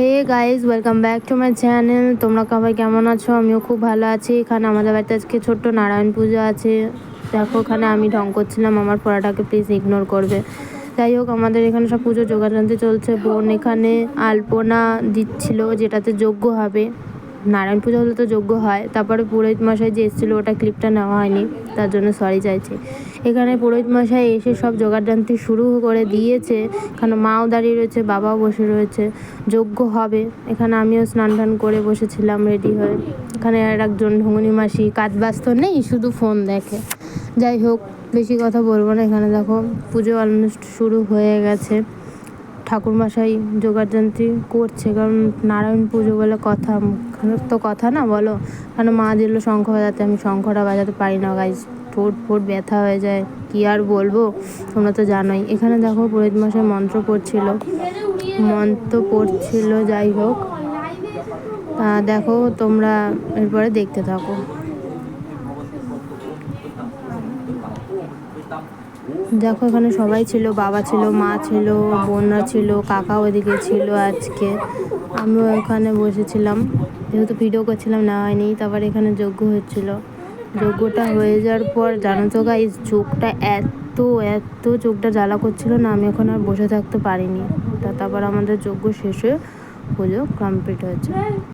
Hey guys, welcome back to my channel. তোমরা সবাই কেমন আছো? আমিও খুব ভালো আছি। এখানে আমাদের বাড়িতে আজকে ছোট্ট নারায়ণ পুজো আছে। দেখো, ওখানে আমি ঢং করছিলাম, আমার পড়াটাকে প্লিজ ইগনোর করবে। যাই হোক, আমাদের এখানে সব পুজো জোগাড়যন্ত্র চলছে। বোন এখানে আলপনা দিচ্ছিল, যেটাতে যজ্ঞ হবে। নারায়ণ পুজো হলে তো যজ্ঞ হয়। তারপরে পুরোহিত মশাই যে এসেছিলো, ওটা ক্লিপটা নেওয়া হয়নি, তার জন্য সরি চাইছি। এখানে পুরোহিত মশাই এসে সব জোগাড়যন্ত্র শুরু করে দিয়েছে। এখানে মাও দাঁড়িয়ে রয়েছে, বাবাও বসে রয়েছে। যজ্ঞ হবে। এখানে আমিও স্নান টান করে বসেছিলাম রেডি হয়ে। এখানে আর একজন ঢঙ্গুনি মাসি, কাজ বাস্ত নেই, শুধু ফোন দেখে। যাই হোক, বেশি কথা বলবো না। এখানে দেখো পুজো অলমোস্ট শুরু হয়ে গেছে। ঠাকুরমশাই জোগাড়যন্ত্রী করছে, কারণ নারায়ণ পুজো বলে কথা, তো কথা না বলো। কারণ মা দিল শঙ্খ বাজাতে, আমি শঙ্খটা বাজাতে পারি না গাইজ, ঠোঁট ব্যথা হয়ে যায়, কি আর বলবো, তোমরা তো জানোই। এখানে দেখো পুরোহিত মশাই মন্ত্র পড়ছিল। যাই হোক, দেখো তোমরা এরপরে দেখতে থাকো। দেখো, এখানে সবাই ছিল, বাবা ছিল, মা ছিল, বোনরা ছিল, কাকা ওদিকে ছিল। আজকে আমিও এখানে বসেছিলাম, যেহেতু ভিডিও করছিলাম, না হয়নি। তারপর এখানে যজ্ঞ হচ্ছিল। যজ্ঞটা হয়ে যাওয়ার পর জানো তো গাইস, চোখটা এত চোখটা জ্বালা করছিল না, আমি এখন আর বসে থাকতে পারিনি। তারপর আমাদের যজ্ঞ শেষ হয়ে পুজো কমপ্লিট হয়েছে।